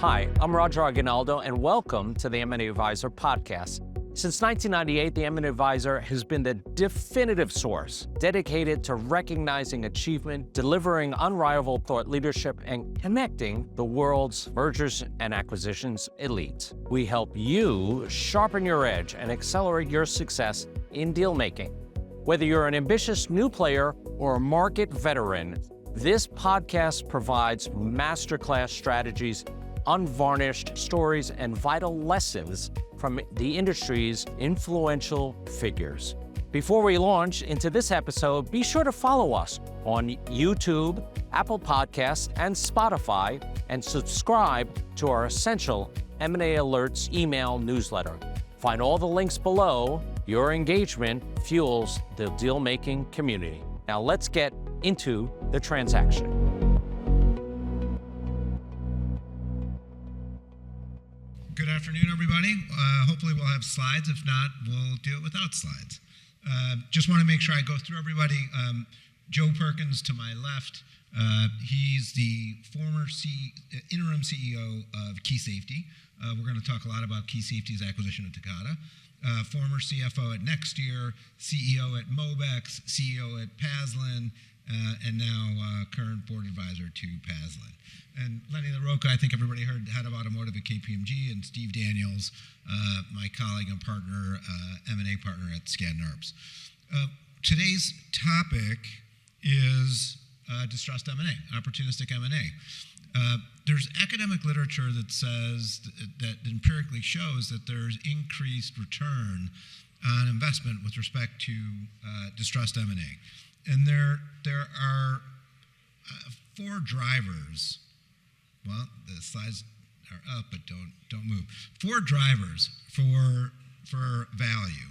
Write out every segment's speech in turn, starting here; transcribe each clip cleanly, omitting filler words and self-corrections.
Hi, I'm Roger Aguinaldo, and welcome to the M&A Advisor podcast. Since 1998, the M&A Advisor has been the definitive source dedicated to recognizing achievement, delivering unrivaled thought leadership, and connecting the world's mergers and acquisitions elite. We help you sharpen your edge and accelerate your success in deal making. Whether you're an ambitious new player or a market veteran, this podcast provides masterclass strategies, unvarnished stories, and vital lessons from the industry's influential figures. Before we launch into this episode, be sure to follow us on YouTube, Apple Podcasts, and Spotify, and subscribe to our essential M&A Alerts email newsletter. Find all the links below. Your engagement fuels the deal-making community. Now let's get into the transaction. Good afternoon, everybody. Hopefully we'll have slides. If not, we'll do it without slides. Just want to make sure I go through everybody. Joe Perkins to my left. He's the former interim CEO of Key Safety. We're going to talk a lot about Key Safety's acquisition of Takata. Former CFO at Next Year, CEO at Mobex, CEO at Paslin, and now current board advisor to Paslin. And Lenny Rocca, I think everybody heard, head of Automotive at KPMG, and Steve Daniels, my colleague and partner, M&A partner at Skadden. Today's topic is distressed M&A, opportunistic M&A. There's academic literature that says that empirically shows that there's increased return on investment with respect to distressed M&A. And there are four drivers. Well, the slides are up, but don't move. Four drivers for value.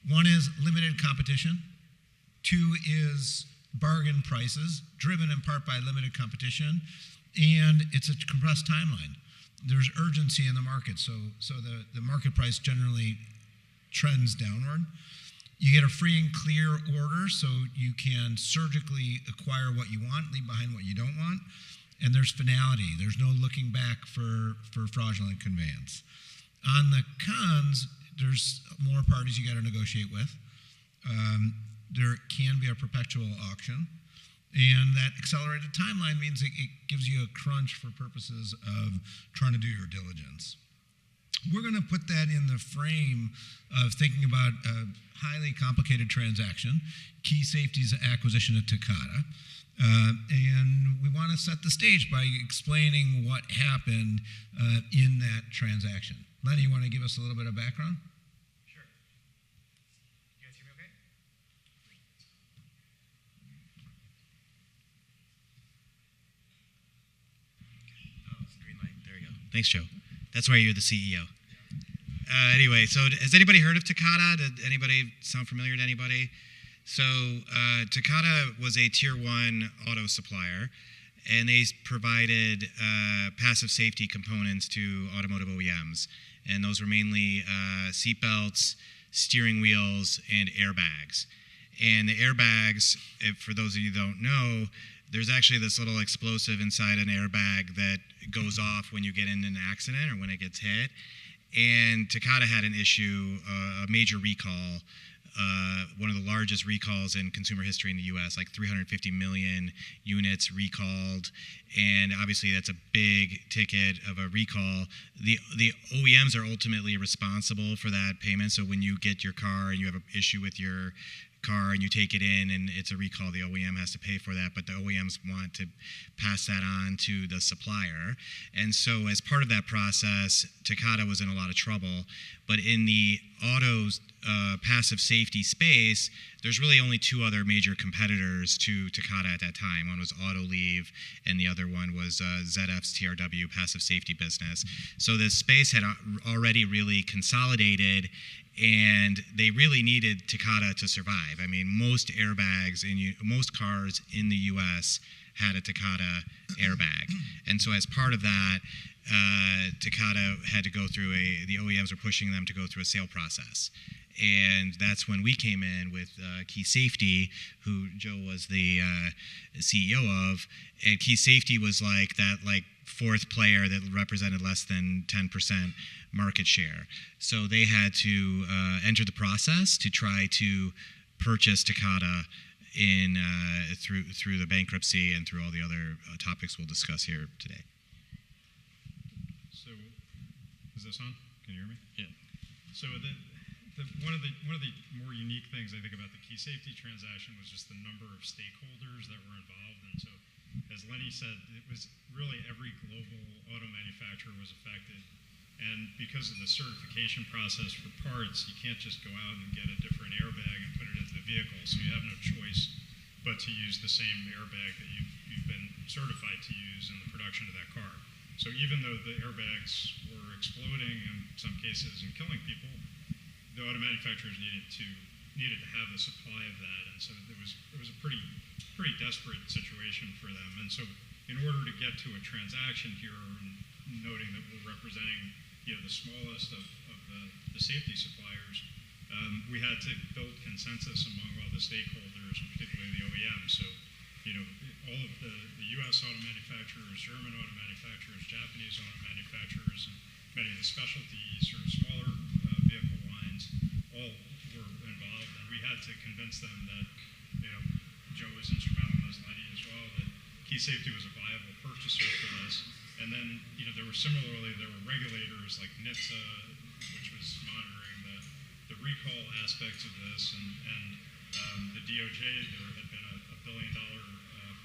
One is limited competition. Two is bargain prices, driven in part by limited competition, and it's a compressed timeline. There's urgency in the market, so the market price generally trends downward. You get a free and clear order, so you can surgically acquire what you want, leave behind what you don't want. And there's finality. There's no looking back for fraudulent conveyance. On the cons, there's more parties you got to negotiate with. There can be a perpetual auction. And that accelerated timeline means it gives you a crunch for purposes of trying to do your diligence. We're going to put that in the frame of thinking about a highly complicated transaction, Key Safety's acquisition of Takata. And we want to set the stage by explaining what happened in that transaction. Lenny, you want to give us a little bit of background? Sure. You guys hear me okay? Oh, it's green light. There you go. Thanks, Joe. That's why you're the CEO. Anyway, so has anybody heard of Takata? Did anybody sound familiar to anybody? So Takata was a tier 1 auto supplier, and they provided passive safety components to automotive OEMs. And those were mainly seatbelts, steering wheels, and airbags. And the airbags, for those of you who don't know, there's actually this little explosive inside an airbag that goes off when you get in an accident or when it gets hit. And Takata had an issue, a major recall, one of the largest recalls in consumer history in the U.S., like 350 million units recalled, and obviously that's a big ticket of a recall. The OEMs are ultimately responsible for that payment, so when you get your car and you have an issue with your car and you take it in and it's a recall, the OEM has to pay for that, but the OEMs want to pass that on to the supplier. And so as part of that process, Takata was in a lot of trouble. But in the autos passive safety space, there's really only two other major competitors to Takata at that time. One was Autoleave, and the other one was ZF's TRW passive safety business. So the space had already really consolidated, and they really needed Takata to survive. I mean, most airbags in most cars in the U.S. had a Takata airbag. And so as part of that, Takata had to go through the OEMs were pushing them to go through a sale process. And that's when we came in with Key Safety, who Joe was the CEO of. And Key Safety was like that fourth player that represented less than 10% market share. So they had to enter the process to try to purchase Takata through the bankruptcy and through all the other topics we'll discuss here today. So, is this on? Can you hear me? Yeah. So one of the more unique things I think about the Key Safety transaction was just the number of stakeholders that were involved. And so, as Lenny said, it was really every global auto manufacturer was affected. And because of the certification process for parts, you can't just go out and get a different airbag and put it into the vehicle. So you have no choice but to use the same airbag that you've been certified to use in the production of that car. So even though the airbags were exploding in some cases and killing people, the auto manufacturers needed to have the supply of that. And so it was a pretty desperate situation for them. And so in order to get to a transaction here, and noting that we're representing the smallest of the safety suppliers, we had to build consensus among all the stakeholders, and particularly the OEMs. So, all of the U.S. auto manufacturers, German auto manufacturers, Japanese auto manufacturers, and many of the specialties or smaller vehicle lines all were involved, and we had to convince them that, Joe was instrumental, as Lenny as well, that Key Safety was a viable purchaser for this. And then, there were regulators like NHTSA, which was monitoring the recall aspects of this, and the DOJ. There had been a $1 billion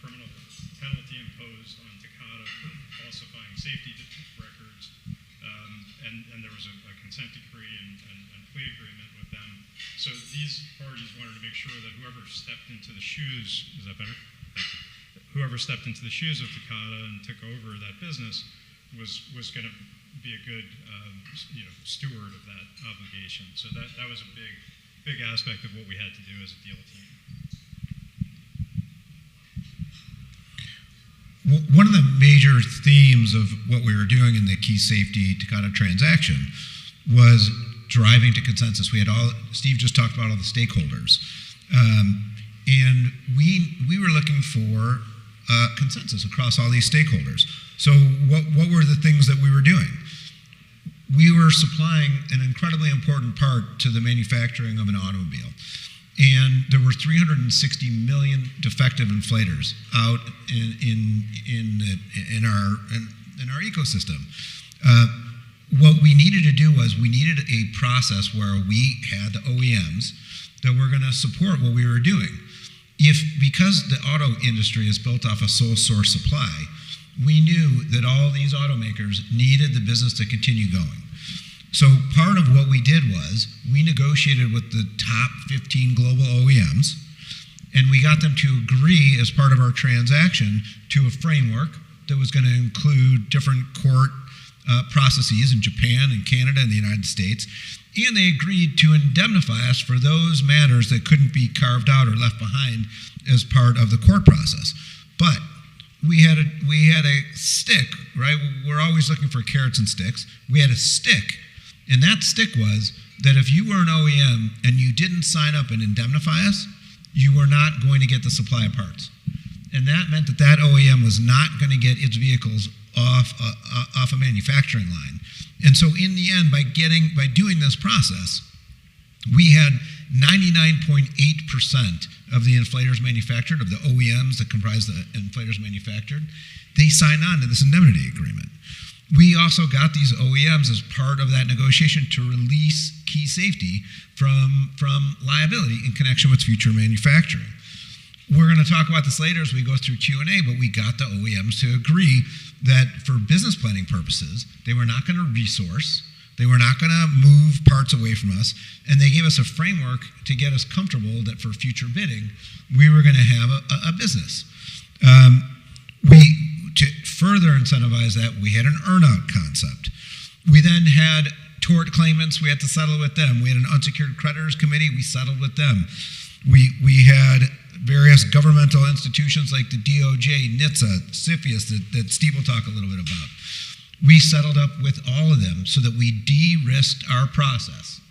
criminal penalty imposed on Takata for falsifying safety records, and there was a consent decree and plea agreement with them. So these parties wanted to make sure that whoever stepped into the shoes, is that better? Thank you. Whoever stepped into the shoes of Takata and took over that business was going to be a good steward of that obligation. So that was a big aspect of what we had to do as a deal team. One of the major themes of what we were doing in the Key Safety Takata transaction was driving to consensus. Steve just talked about all the stakeholders. And we were looking for consensus across all these stakeholders. So what were the things that we were doing? We were supplying an incredibly important part to the manufacturing of an automobile. And there were 360 million defective inflators out in our ecosystem. What we needed to do was we needed a process where we had the OEMs that were going to support what we were doing. Because the auto industry is built off a sole source supply, we knew that all these automakers needed the business to continue going. So part of what we did was we negotiated with the top 15 global OEMs, and we got them to agree as part of our transaction to a framework that was going to include different court processes in Japan and Canada and the United States, and they agreed to indemnify us for those matters that couldn't be carved out or left behind as part of the court process. But we had a stick, right? We're always looking for carrots and sticks. We had a stick, and that stick was that if you were an OEM and you didn't sign up and indemnify us, you were not going to get the supply of parts. And that meant that OEM was not going to get its vehicles off a manufacturing line. And so in the end, by doing this process, we had 99.8% of the inflators manufactured, of the OEMs that comprise the inflators manufactured, they signed on to this indemnity agreement. We also got these OEMs as part of that negotiation to release Key Safety from liability in connection with future manufacturing. We're going to talk about this later as we go through Q&A, but we got the OEMs to agree that for business planning purposes, they were not going to resource, they were not going to move parts away from us, and they gave us a framework to get us comfortable that for future bidding, we were going to have a business. To further incentivize that, we had an earn-out concept. We then had tort claimants, we had to settle with them. We had an unsecured creditors committee, we settled with them. We had various governmental institutions like the DOJ, NHTSA, CFIUS that Steve will talk a little bit about. We settled up with all of them so that we de-risked our process.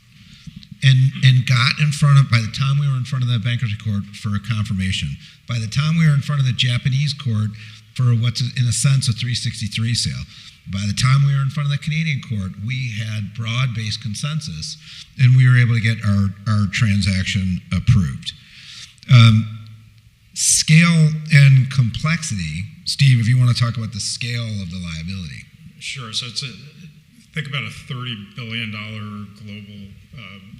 and got in front of, by the time we were in front of the bankruptcy court for a confirmation, by the time we were in front of the Japanese court for what's in a sense a 363 sale, by the time we were in front of the Canadian court, we had broad-based consensus, and we were able to get our transaction approved. Scale and complexity. Steve, if you want to talk about the scale of the liability. Sure. So think about a $30 billion global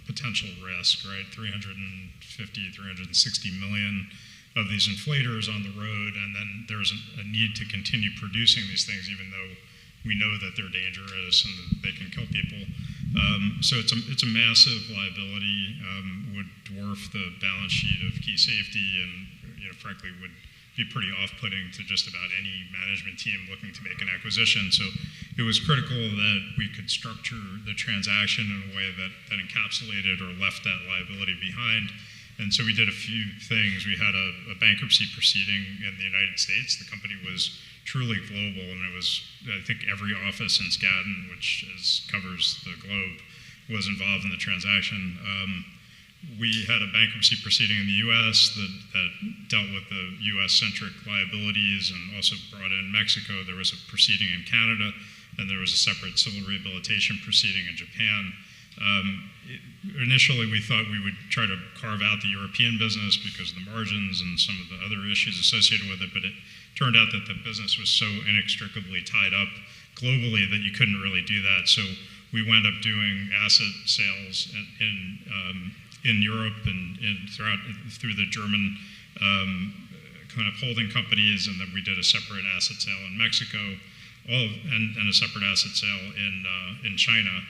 potential risk, right? 350, 360 million of these inflators on the road, and then there's a need to continue producing these things, even though we know that they're dangerous and that they can kill people. So it's a massive liability, would dwarf the balance sheet of Key Safety, and frankly would be pretty off-putting to just about any management team looking to make an acquisition. So it was critical that we could structure the transaction in a way that encapsulated or left that liability behind. And so we did a few things. We had a bankruptcy proceeding in the United States. The company was truly global, and it was, I think, every office in Skadden, which covers the globe, was involved in the transaction. We had a bankruptcy proceeding in the U.S. that dealt with the U.S.-centric liabilities and also brought in Mexico. There was a proceeding in Canada, and there was a separate civil rehabilitation proceeding in Japan. Initially, we thought we would try to carve out the European business because of the margins and some of the other issues associated with it, but it turned out that the business was so inextricably tied up globally that you couldn't really do that. So we wound up doing asset sales in Europe and through the German kind of holding companies, and then we did a separate asset sale in Mexico, and a separate asset sale in China.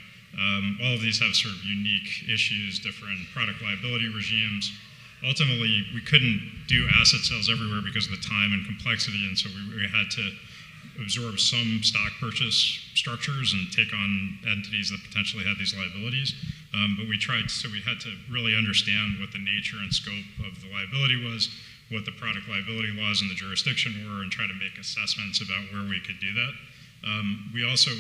All of these have sort of unique issues, different product liability regimes. Ultimately, we couldn't do asset sales everywhere because of the time and complexity, and so we had to absorb some stock purchase structures and take on entities that potentially had these liabilities. But we had to really understand what the nature and scope of the liability was, what the product liability laws in the jurisdiction were, and try to make assessments about where we could do that. We also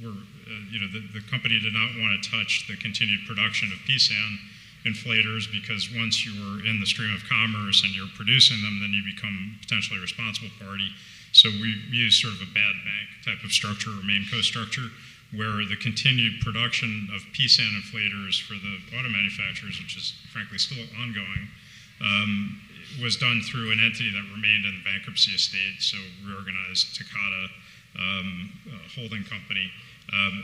were, the company did not want to touch the continued production of PSAN inflators, because once you were in the stream of commerce and you're producing them, then you become potentially a responsible party. So we used sort of a bad bank type of structure, or main co-structure, where the continued production of PSAN inflators for the auto manufacturers, which is frankly still ongoing, was done through an entity that remained in the bankruptcy estate, so reorganized Takata holding company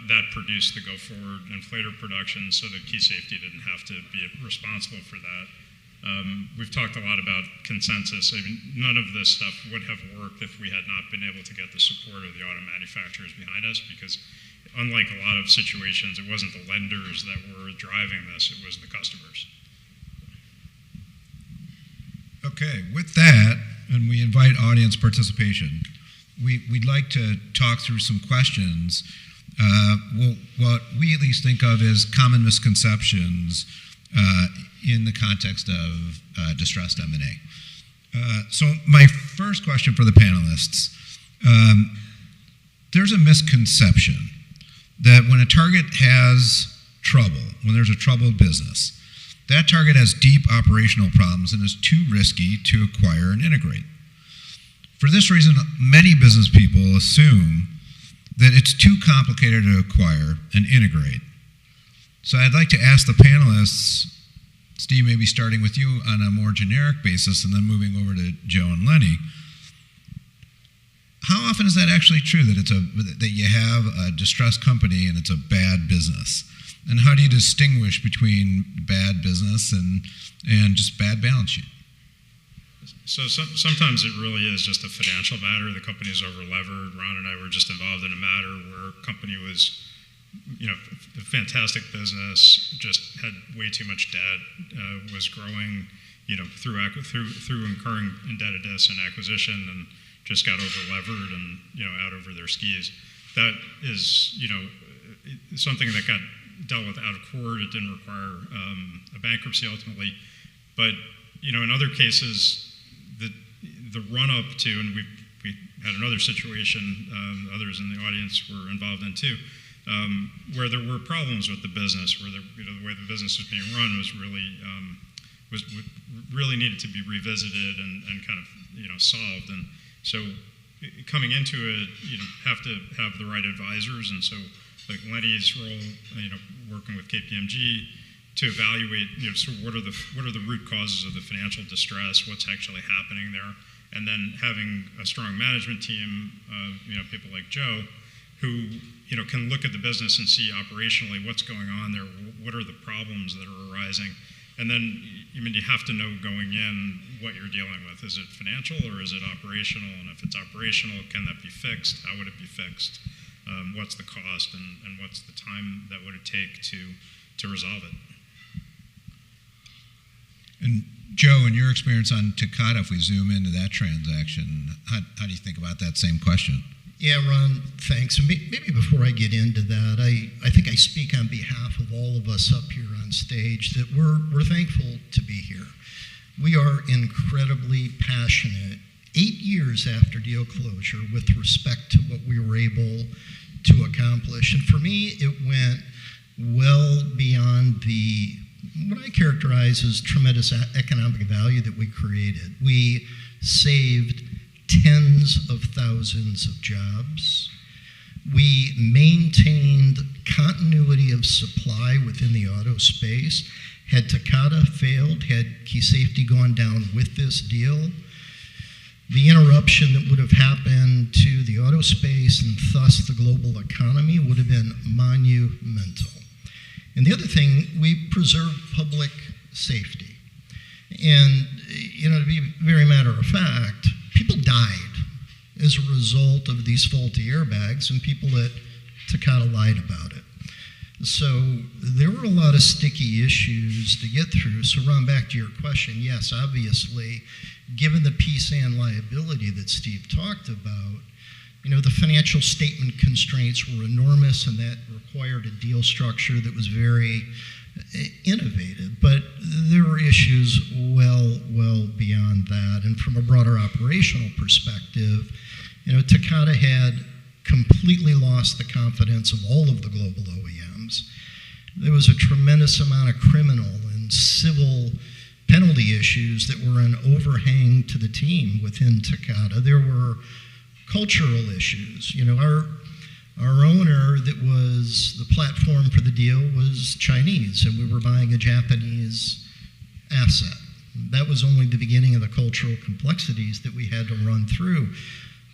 that produced the go-forward inflator production, so that Key Safety didn't have to be responsible for that. We've talked a lot about consensus. I mean, none of this stuff would have worked if we had not been able to get the support of the auto manufacturers behind us, because unlike a lot of situations, it wasn't the lenders that were driving this, it was the customers. Okay, with that, and we invite audience participation, we'd like to talk through some questions. What we at least think of as common misconceptions in the context of distressed M&A. So my first question for the panelists, there's a misconception that when a target has trouble, when there's a troubled business, that target has deep operational problems and is too risky to acquire and integrate. For this reason, many business people assume that it's too complicated to acquire and integrate. So I'd like to ask the panelists, Steve, maybe starting with you on a more generic basis and then moving over to Joe and Lenny. How often is that actually true, that you have a distressed company and it's a bad business? And how do you distinguish between bad business and just bad balance sheet? So sometimes it really is just a financial matter. The company's over-levered. Ron and I were just involved in a matter where a company was, a fantastic business, just had way too much debt, was growing, through incurring indebtedness and acquisition, and just got over-levered and, out over their skis. That is, something that got dealt with out of court. It didn't require a bankruptcy ultimately. But, in other cases, the run-up to, and we had another situation, others in the audience were involved in too, where there were problems with the business, where the way the business was being run was really needed to be revisited and kind of solved. And so coming into it, have to have the right advisors. And so like Lenny's role, working with KPMG to evaluate, so what are the root causes of the financial distress, what's actually happening there, and then having a strong management team, people like Joe, who can look at the business and see operationally what's going on there, what are the problems that are arising, and then you have to know going in what you're dealing with. Is it financial or is it operational? And if it's operational, can that be fixed? How would it be fixed? What's the cost and what's the time that would it take to resolve it? And Joe, in your experience on Takata, if we zoom into that transaction, how do you think about that same question? Yeah, Ron, thanks. And maybe before I get into that, I think I speak on behalf of all of us up here on stage that we're thankful to be here. We are incredibly passionate 8 years after deal closure with respect to what we were able to accomplish. And for me, it went well beyond what I characterize as tremendous economic value that we created. We saved tens of thousands of jobs. We maintained continuity of supply within the auto space. Had Takata failed, had key safety gone down with this deal, the interruption that would have happened to the auto space and thus the global economy would have been monumental. And the other thing, we preserved public safety. And, to be very matter of fact, people died as a result of these faulty airbags, and people at Takata lied about it. So there were a lot of sticky issues to get through. So Ron, back to your question, yes, obviously, given the PSAN liability that Steve talked about, the financial statement constraints were enormous, and that required a deal structure that was very innovative. But there were issues well beyond that. And from a broader operational perspective, Takata had completely lost the confidence of all of the global OEMs. There was a tremendous amount of criminal and civil penalty issues that were an overhang to the team within Takata. There were cultural issues. Our owner that was the platform for the deal was Chinese, and we were buying a Japanese asset. That was only the beginning of the cultural complexities that we had to run through.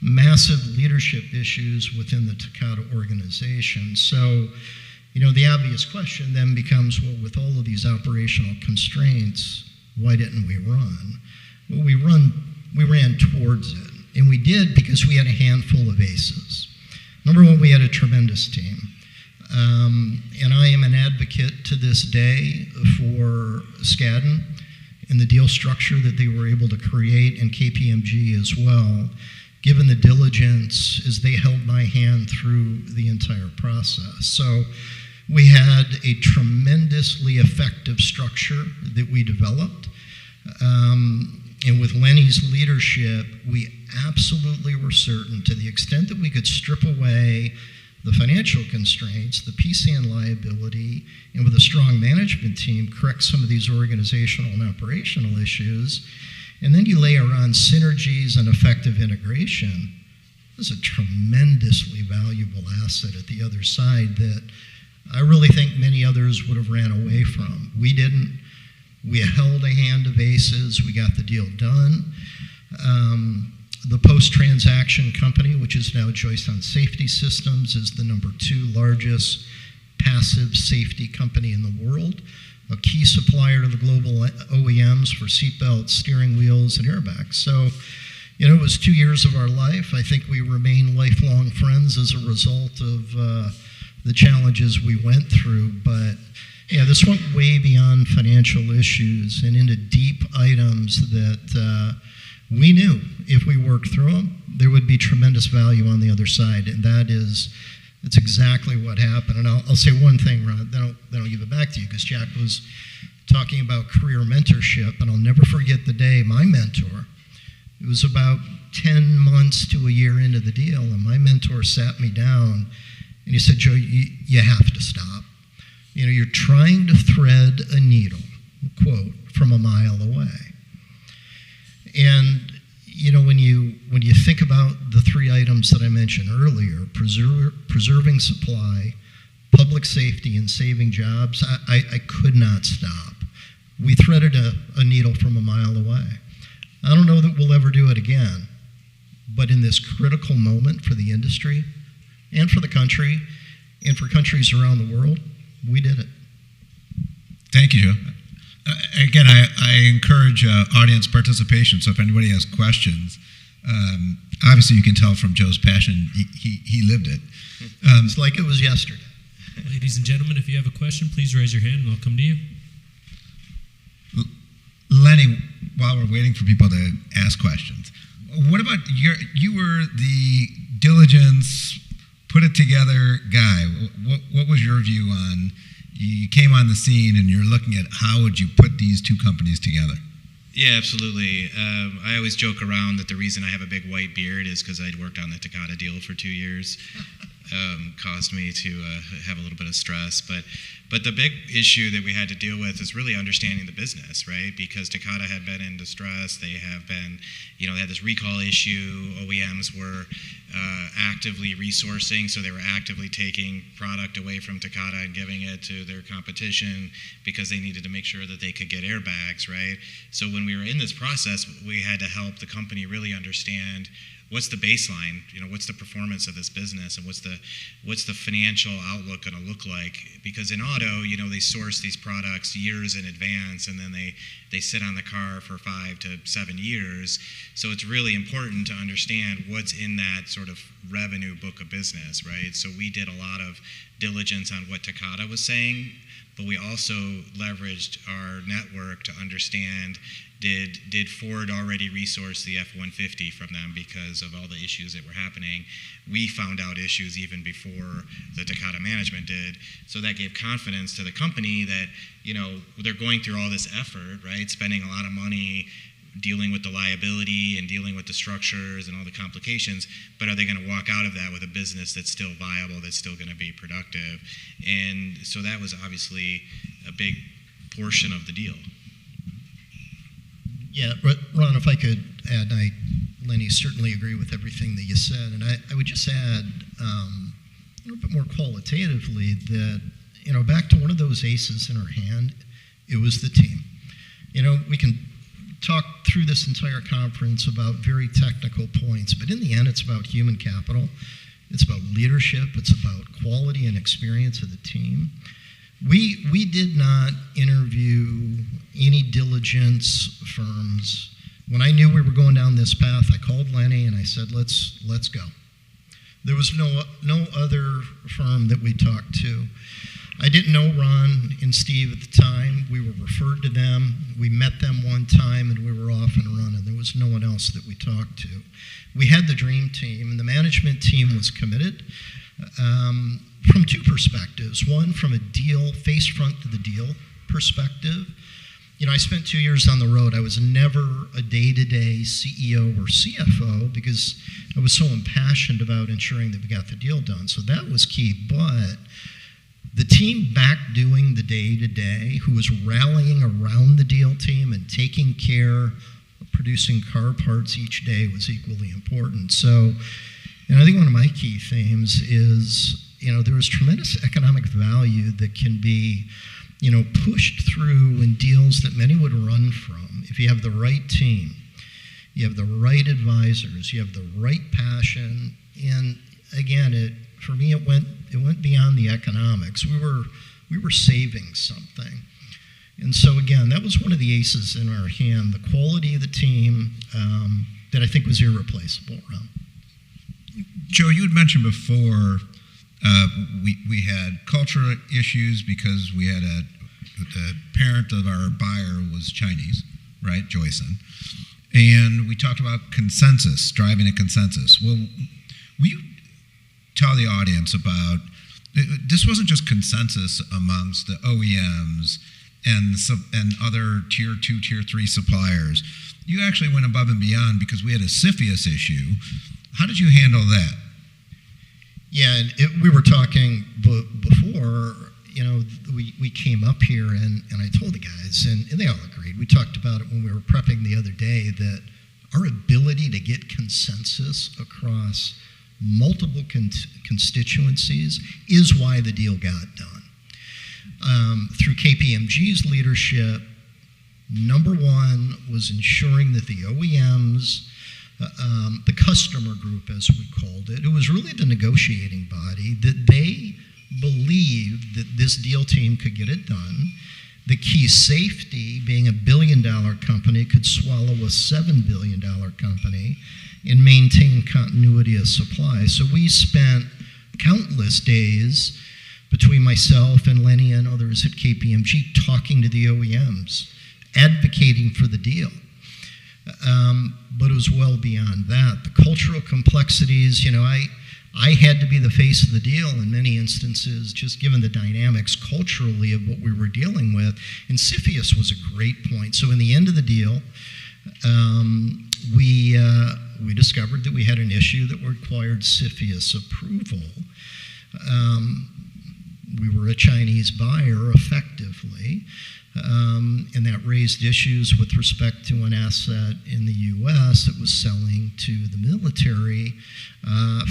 Massive leadership issues within the Takata organization. So, the obvious question then becomes, well, with all of these operational constraints, why didn't we run? Well, we ran towards it. And we did because we had a handful of aces. Number one, we had a tremendous team. And I am an advocate to this day for Skadden and the deal structure that they were able to create, and KPMG as well, given the diligence as they held my hand through the entire process. So we had a tremendously effective structure that we developed. And with Lenny's leadership, we absolutely were certain, to the extent that we could strip away the financial constraints, the PSAN liability, and with a strong management team, correct some of these organizational and operational issues. And then you layer on synergies and effective integration. This is a tremendously valuable asset at the other side that I really think many others would have ran away from. We didn't. We held a hand of aces. We got the deal done. The post-transaction company, which is now Joyson Safety Systems, is the number 2 largest passive safety company in the world, a key supplier to the global OEMs for seatbelts, steering wheels, and airbags. So, it was 2 years of our life. I think we remain lifelong friends as a result of the challenges we went through. But yeah, this went way beyond financial issues and into deep items that we knew if we worked through them, there would be tremendous value on the other side. And that's exactly what happened. And I'll say one thing, Ron, then I'll give it back to you, because Jack was talking about career mentorship, and I'll never forget the day my mentor, it was about 10 months to a year into the deal, and my mentor sat me down And he said, Joe, you have to stop. You're trying to thread a needle, quote, from a mile away. And, when you think about the three items that I mentioned earlier, preserving supply, public safety, and saving jobs, I could not stop. We threaded a needle from a mile away. I don't know that we'll ever do it again, but in this critical moment for the industry and for the country and for countries around the world, we did it. Thank you, Joe. Again, I encourage audience participation, so if anybody has questions, obviously you can tell from Joe's passion, he lived it. It's like it was yesterday. Ladies and gentlemen, if you have a question, please raise your hand and I'll come to you. Lenny, while we're waiting for people to ask questions, what about you were the diligence, put it together guy. What was your view on, you came on the scene and you're looking at how would you put these two companies together? Yeah, absolutely. I always joke around that the reason I have a big white beard is because I'd worked on the Takata deal for 2 years. Caused me to have a little bit of stress. But the big issue that we had to deal with is really understanding the business, right? Because Takata had been in distress. They have been, they had this recall issue. OEMs were actively resourcing, so they were actively taking product away from Takata and giving it to their competition because they needed to make sure that they could get airbags, right? So when we were in this process, we had to help the company really understand what's the baseline, what's the performance of this business, and what's the financial outlook going to look like? Because in auto, they source these products years in advance, and then they sit on the car for 5 to 7 years. So it's really important to understand what's in that sort of revenue book of business, right? So we did a lot of diligence on what Takata was saying, but we also leveraged our network to understand, did Ford already resource the F-150 from them because of all the issues that were happening? We found out issues even before the Takata management did. So that gave confidence to the company that, they're going through all this effort, right? Spending a lot of money dealing with the liability and dealing with the structures and all the complications, but are they going to walk out of that with a business that's still viable, that's still going to be productive? And so that was obviously a big portion of the deal. Yeah, Ron, if I could add, Lenny, certainly agree with everything that you said, and I would just add a little bit more qualitatively that, back to one of those aces in our hand, it was the team. We can talk through this entire conference about very technical points, but in the end, it's about human capital. It's about leadership. It's about quality and experience of the team. We did not interview any diligence firms. When I knew we were going down this path, I called Lenny and I said, let's go. There was no other firm that we talked to. I didn't know Ron and Steve at the time. We were referred to them. We met them one time and we were off and running. There was no one else that we talked to. We had the dream team, and the management team was committed from two perspectives. One, from a deal, face front to the deal perspective. I spent 2 years on the road. I was never a day-to-day CEO or CFO because I was so impassioned about ensuring that we got the deal done. So that was key. But the team back doing the day-to-day, who was rallying around the deal team and taking care of producing car parts each day, was equally important. So, I think one of my key themes is, there is tremendous economic value that can be, pushed through in deals that many would run from. If you have the right team, you have the right advisors, you have the right passion, and again, for me, it went beyond the economics. We were saving something. And so again, that was one of the aces in our hand, the quality of the team that I think was irreplaceable, Ron. Joe, you had mentioned before we had cultural issues because we had the parent of our buyer was Chinese, right, Joyson. And we talked about consensus, driving a consensus. Well, will you tell the audience about, this wasn't just consensus amongst the OEMs and other tier 2, tier 3 suppliers. You actually went above and beyond because we had a CFIUS issue. How did you handle that? Yeah, and we were talking before, we came up here and I told the guys, and they all agreed. We talked about it when we were prepping the other day, that our ability to get consensus across multiple constituencies is why the deal got done. Through KPMG's leadership, number one was ensuring that the OEMs, the customer group, as we called it was really the negotiating body, that they believed that this deal team could get it done. The key safety, being a $1 billion company, could swallow a $7 billion company and maintain continuity of supply. So we spent countless days between myself and Lenny and others at KPMG talking to the OEMs, advocating for the deal. But it was well beyond that. The cultural complexities, I had to be the face of the deal in many instances, just given the dynamics culturally of what we were dealing with. And CFIUS was a great point. So in the end of the deal, we discovered that we had an issue that required CFIUS approval. We were a Chinese buyer, effectively. And that raised issues with respect to an asset in the U.S. that was selling to the military,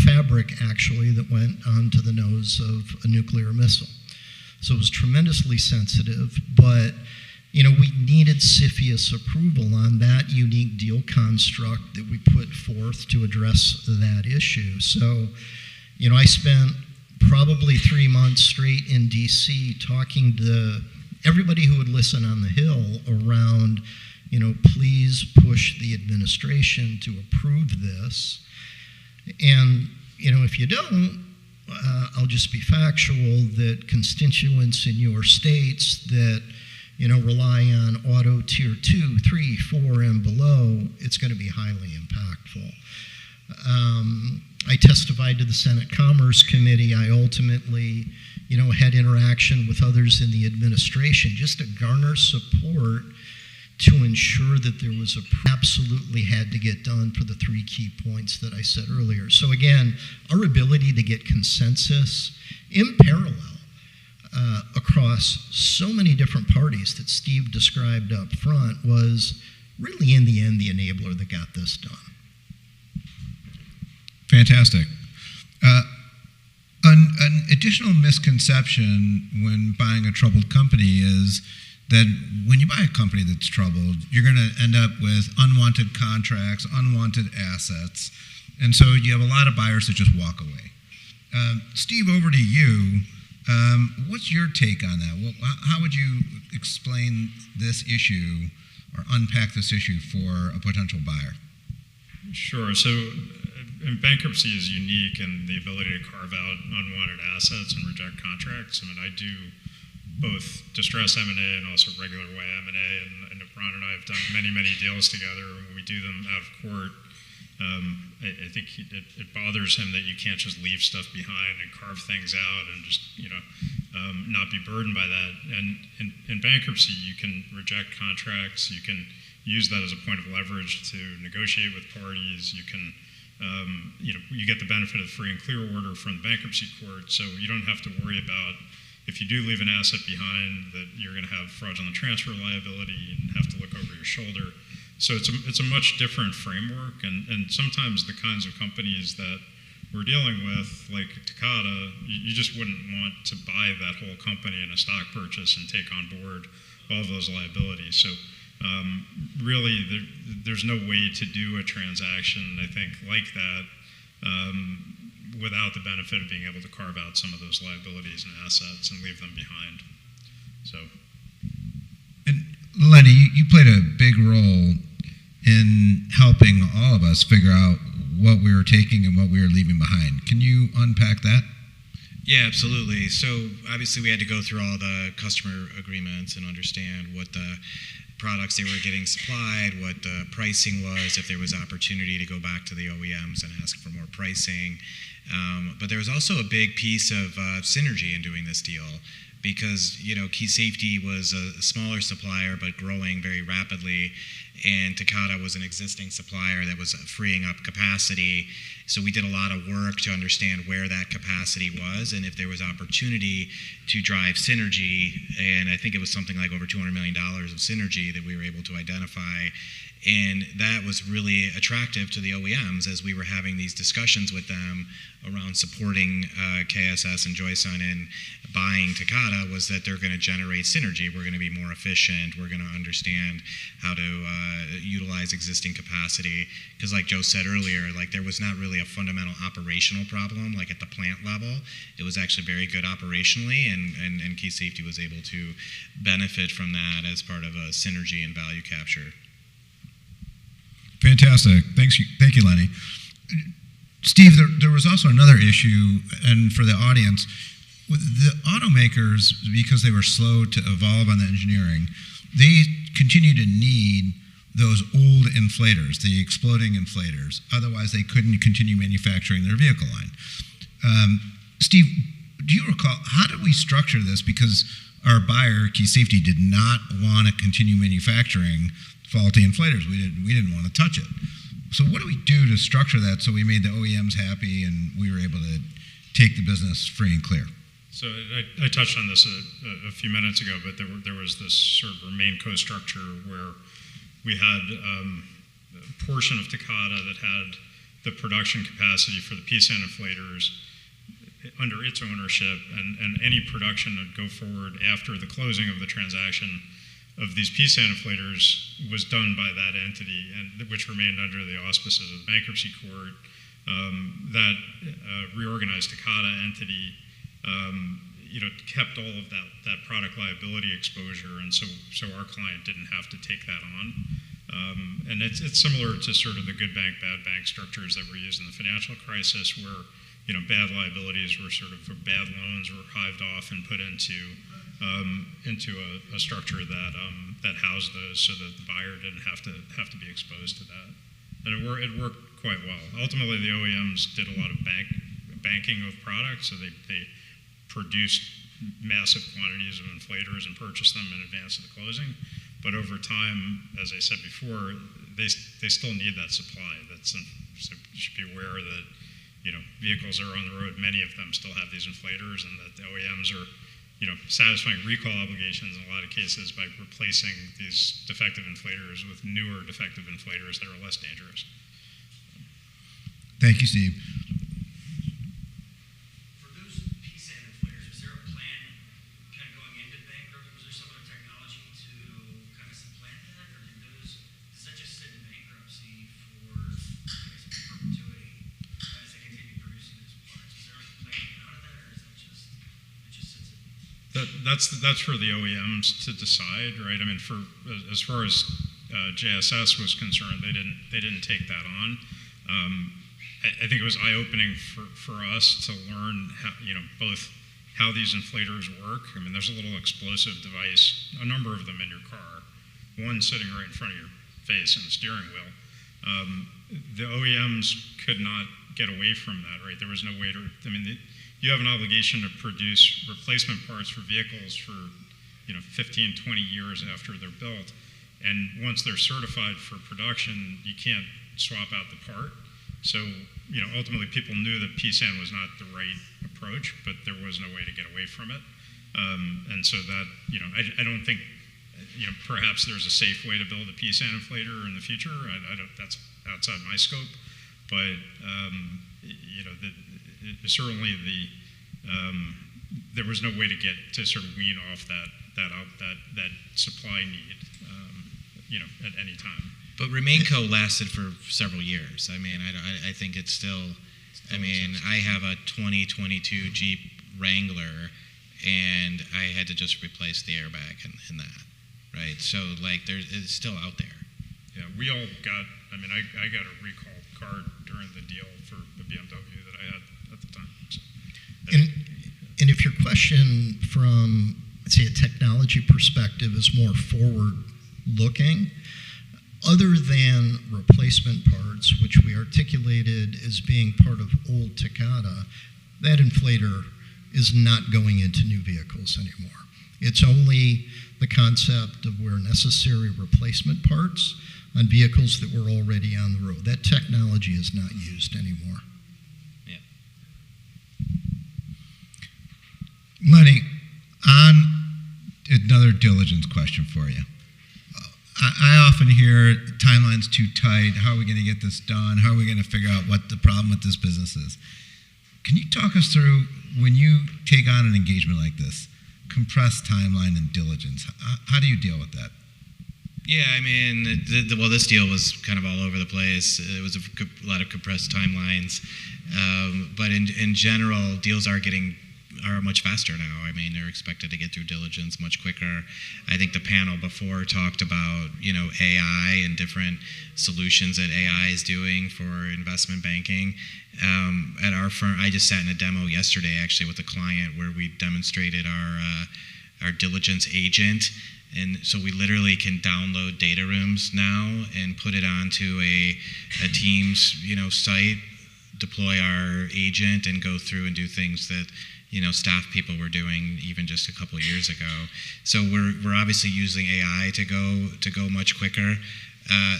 fabric actually that went onto the nose of a nuclear missile. So it was tremendously sensitive, but we needed CFIUS approval on that unique deal construct that we put forth to address that issue. So, I spent probably 3 months straight in D.C. talking to everybody who would listen on the Hill around, please push the administration to approve this. And, if you don't, I'll just be factual that constituents in your states that, rely on auto tier 2, 3, 4, and below, it's going to be highly impactful. I testified to the Senate Commerce Committee. I ultimately, had interaction with others in the administration just to garner support to ensure that there was absolutely had to get done for the 3 key points that I said earlier. So again, our ability to get consensus in parallel across so many different parties that Steve described up front was really, in the end, the enabler that got this done. Fantastic. An additional misconception when buying a troubled company is that when you buy a company that's troubled, you're going to end up with unwanted contracts, unwanted assets, and so you have a lot of buyers that just walk away. Steve, over to you. What's your take on that? How would you explain this issue or unpack this issue for a potential buyer? Sure. So bankruptcy is unique in the ability to carve out unwanted assets and reject contracts. I do both distress M&A and also regular way M&A, and Ron and I have done many, many deals together. When we do them out of court, I think it bothers him that you can't just leave stuff behind and carve things out and just not be burdened by that. And in bankruptcy, you can reject contracts. You can use that as a point of leverage to negotiate with parties. You can you get the benefit of free and clear order from the bankruptcy court, so you don't have to worry about, if you do leave an asset behind, that you're going to have fraudulent transfer liability and have to look over your shoulder. So it's a much different framework, and sometimes the kinds of companies that we're dealing with, like Takata, you just wouldn't want to buy that whole company in a stock purchase and take on board all of those liabilities. So really, there's no way to do a transaction, I think, like that without the benefit of being able to carve out some of those liabilities and assets and leave them behind. So, and Lenny, you played a big role in helping all of us figure out what we were taking and what we were leaving behind. Can you unpack that? Yeah, absolutely. So obviously we had to go through all the customer agreements and understand what the products they were getting supplied, what the pricing was, if there was opportunity to go back to the OEMs and ask for more pricing. But there was also a big piece of synergy in doing this deal, because Key Safety was a smaller supplier but growing very rapidly, and Takata was an existing supplier that was freeing up capacity. So we did a lot of work to understand where that capacity was and if there was opportunity to drive synergy. And I think it was something like over $200 million of synergy that we were able to identify. And that was really attractive to the OEMs as we were having these discussions with them around supporting KSS and Joyson and buying Takata, was that they're going to generate synergy. We're going to be more efficient. We're going to understand how to utilize existing capacity. Because like Joe said earlier, like there was not really a fundamental operational problem like at the plant level. It was actually very good operationally, and Key Safety was able to benefit from that as part of a synergy and value capture. Fantastic. Thank you, Lenny. Steve, there was also another issue, and for the audience, with the automakers, because they were slow to evolve on the engineering, they continue to need those old inflators, the exploding inflators. Otherwise, they couldn't continue manufacturing their vehicle line. Steve, do you recall, how did we structure this? Because our buyer, Key Safety, did not want to continue manufacturing faulty inflators. We didn't want to touch it. So what do we do to structure that so we made the OEMs happy and we were able to take the business free and clear? So I touched on this a few minutes ago, but there was this sort of RemainCo structure where we had a portion of Takata that had the production capacity for the PSAN inflators under its ownership, and any production that go forward after the closing of the transaction of these PSAN inflators was done by that entity, and which remained under the auspices of the bankruptcy court. That reorganized Takata entity, kept all of that product liability exposure, and so our client didn't have to take that on. And it's similar to sort of the good bank, bad bank structures that were used in the financial crisis, where bad liabilities were sort of, or bad loans were hived off and put into a structure that housed those, so that the buyer didn't have to be exposed to that, and it worked quite well. Ultimately, the OEMs did a lot of banking of products, so they produced massive quantities of inflators and purchased them in advance of the closing. But over time, as I said before, they still need that supply. So you should be aware that vehicles are on the road. Many of them still have these inflators, and that the OEMs are satisfying recall obligations in a lot of cases by replacing these defective inflators with newer defective inflators that are less dangerous. Thank you, Steve. For those PSAN inflators, was there a plan kind of going into bankruptcy? Was there some other technology to kind of supplant that, or does that just sit in bankruptcy for, perpetuity as they continue producing those parts? Is there a plan out of that, or is that just sits in? That's for the OEMs to decide, right? I mean, as far as JSS was concerned, they didn't take that on. I think it was eye-opening for us to learn how, both how these inflators work. I mean, there's a little explosive device, a number of them in your car, one sitting right in front of your face in the steering wheel. The OEMs could not get away from that, right? There was no way to, you have an obligation to produce replacement parts for vehicles for 15, 20 years after they're built, and once they're certified for production, you can't swap out the part. So ultimately people knew that PSAN was not the right approach, but there was no way to get away from it. And so that, I don't think, perhaps there's a safe way to build a PSAN inflator in the future. I don't, that's outside my scope, but certainly there was no way to get to sort of wean off that supply need, at any time. But RemainCo lasted for several years. I mean, I think it's still. I mean, I have a 2022 Jeep Wrangler, and I had to just replace the airbag in that, right? So it's still out there. Yeah, we all got. I mean, I got a recall card during the deal for the BMW that I had at the time. So, and if your question from, let's say, a technology perspective is more forward-looking, other than replacement parts, which we articulated as being part of old Takata, that inflator is not going into new vehicles anymore. It's only the concept of where necessary replacement parts on vehicles that were already on the road. That technology is not used anymore. Yeah. Lenny, on another diligence question for you. I often hear timelines too tight. How are we going to get this done? How are we going to figure out what the problem with this business is? Can you talk us through, when you take on an engagement like this, compressed timeline and diligence, how do you deal with that? Yeah, I mean, well, this deal was kind of all over the place. It was a lot of compressed timelines, but in general, deals are much faster now. I mean, they're expected to get through diligence much quicker. I think the panel before talked about, AI and different solutions that AI is doing for investment banking. At our firm, I just sat in a demo yesterday, actually, with a client where we demonstrated our diligence agent. And so we literally can download data rooms now and put it onto a Teams, site, deploy our agent, and go through and do things that staff people were doing even just a couple of years ago. So we're obviously using AI to go much quicker.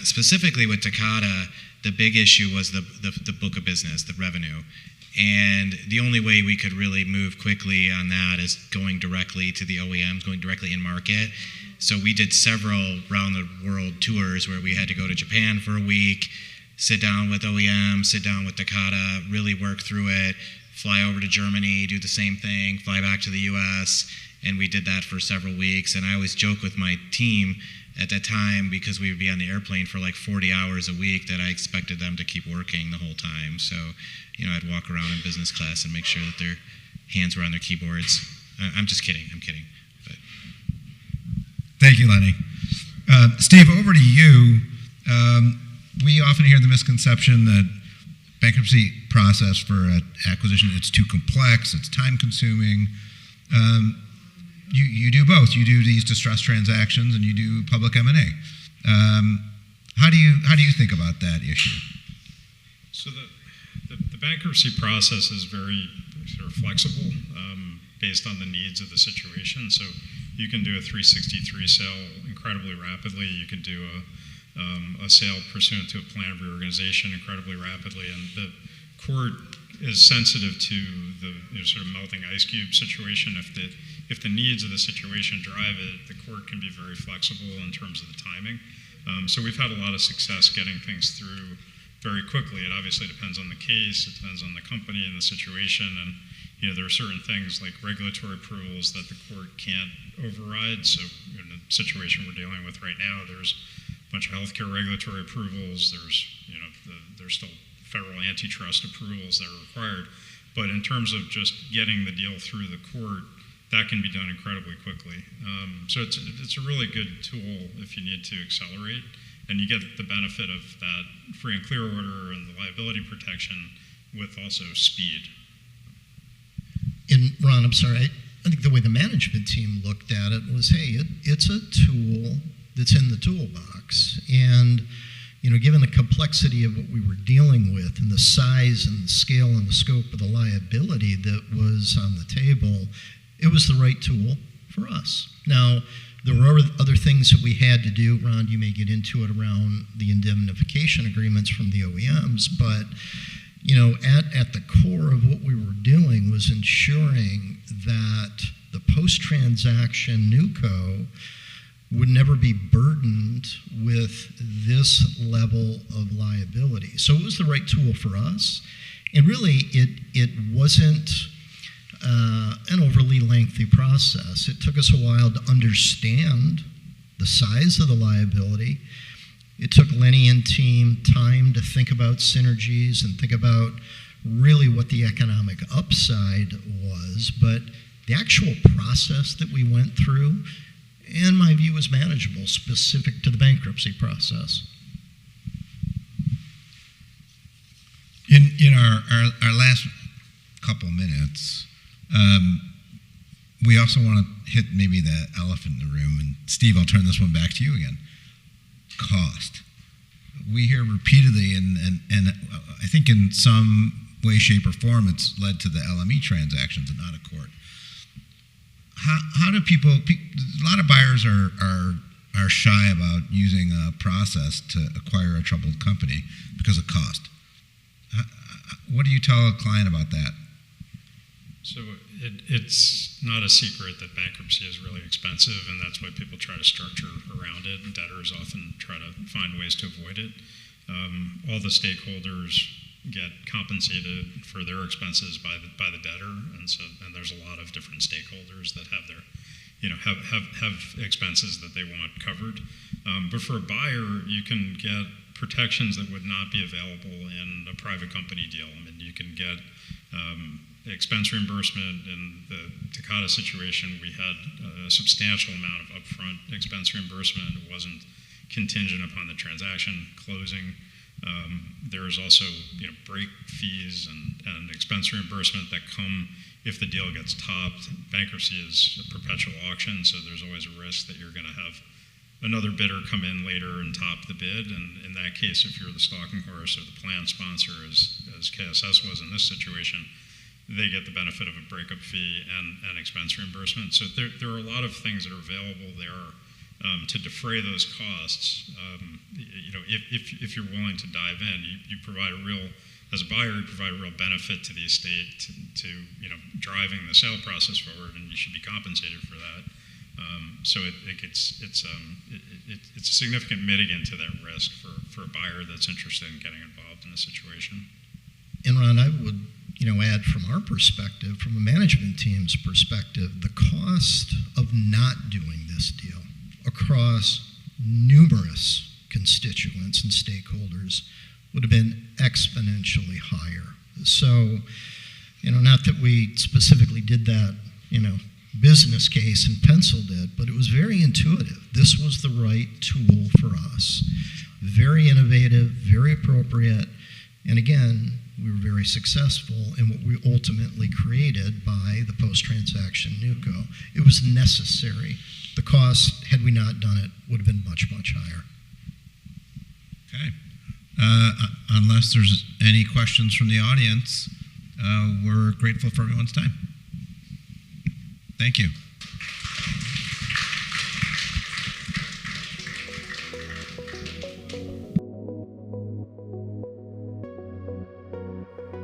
Specifically with Takata, the big issue was the book of business, the revenue. And the only way we could really move quickly on that is going directly to the OEMs, going directly in market. So we did several round the world tours where we had to go to Japan for a week, sit down with OEMs, sit down with Takata, really work through it, fly over to Germany, do the same thing, fly back to the US, and we did that for several weeks. And I always joke with my team at that time, because we would be on the airplane for like 40 hours a week, that I expected them to keep working the whole time. So, I'd walk around in business class and make sure that their hands were on their keyboards. I'm just kidding, But. Thank you, Lenny. Steve, over to you. We often hear the misconception that bankruptcy process for an acquisition, it's too complex, it's time consuming. You do both. You do these distressed transactions and you do public M&A. How do you think about that issue? So the bankruptcy process is very sort of flexible based on the needs of the situation. So you can do a 363 sale incredibly rapidly. You can do a sale pursuant to a plan of reorganization incredibly rapidly, and the court is sensitive to the sort of melting ice cube situation. If the needs of the situation drive it, the court can be very flexible in terms of the timing. So we've had a lot of success getting things through very quickly. It obviously depends on the case, it depends on the company and the situation, and there are certain things like regulatory approvals that the court can't override. So in the situation we're dealing with right now, there's a bunch of healthcare regulatory approvals. There's still federal antitrust approvals that are required. But in terms of just getting the deal through the court, that can be done incredibly quickly. So it's a really good tool if you need to accelerate, and you get the benefit of that free and clear order and the liability protection with also speed. And Ron, I'm sorry, I think the way the management team looked at it was, hey, it's a tool that's in the toolbox. And, given the complexity of what we were dealing with and the size and the scale and the scope of the liability that was on the table, it was the right tool for us. Now, there were other things that we had to do. Ron, you may get into it around the indemnification agreements from the OEMs, but at the core of what we were doing was ensuring that the post-transaction NewCo would never be burdened with this level of liability. So it was the right tool for us. And really, it wasn't an overly lengthy process. It took us a while to understand the size of the liability. It took Lenny and team time to think about synergies and think about really what the economic upside was, but the actual process that we went through, in my view, was manageable, specific to the bankruptcy process. In our last couple minutes, we also want to hit maybe the elephant in the room. And Steve, I'll turn this one back to you again. Cost. We hear repeatedly, and I think in some way, shape, or form, it's led to the LME transactions and out of court. How do people? A lot of buyers are are shy about using a process to acquire a troubled company because of cost. What do you tell a client about that? So it's not a secret that bankruptcy is really expensive, and that's why people try to structure around it. Debtors often try to find ways to avoid it. All the stakeholders get compensated for their expenses by the debtor, and there's a lot of different stakeholders that have their, have expenses that they want covered. But for a buyer, you can get protections that would not be available in a private company deal. I mean, you can get expense reimbursement. In the Takata situation, we had a substantial amount of upfront expense reimbursement. It wasn't contingent upon the transaction closing. There's also break fees and expense reimbursement that come if the deal gets topped. Bankruptcy is a perpetual auction, so there's always a risk that you're going to have another bidder come in later and top the bid. And in that case, if you're the stalking horse or the plan sponsor, as KSS was in this situation, they get the benefit of a breakup fee and expense reimbursement. So there are a lot of things that are available there to defray those costs. If you're willing to dive in, you provide as a buyer, you provide a real benefit to the estate to driving the sale process forward, and you should be compensated for that. So it's a significant mitigant to that risk for a buyer that's interested in getting involved in a situation. And Ron, I would add from our perspective, from a management team's perspective, the cost of not doing this deal across numerous constituents and stakeholders would have been exponentially higher. So, not that we specifically did that, business case and penciled it, but it was very intuitive. This was the right tool for us. Very innovative, very appropriate, and again, we were very successful in what we ultimately created by the post-transaction NewCo. It was necessary. The cost, had we not done it, would have been much, much higher. Okay. Unless there's any questions from the audience, we're grateful for everyone's time. Thank you.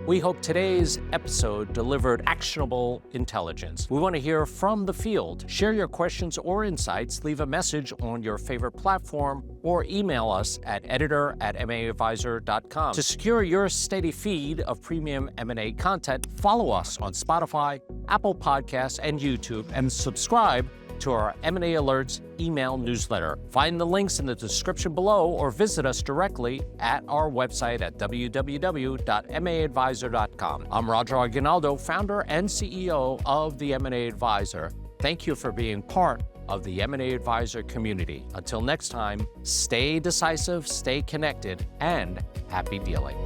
We hope today's episode delivered actionable intelligence. We want to hear from the field. Share your questions or insights, leave a message on your favorite platform, or email us at editor@maadvisor.com. To secure your steady feed of premium M&A content, follow us on Spotify, Apple Podcasts, and YouTube, and subscribe to our M&A Alerts email newsletter. Find the links in the description below or visit us directly at our website at www.maadvisor.com. I'm Roger Aguinaldo, founder and CEO of the M&A Advisor. Thank you for being part of the M&A Advisor community. Until next time, stay decisive, stay connected, and happy dealing.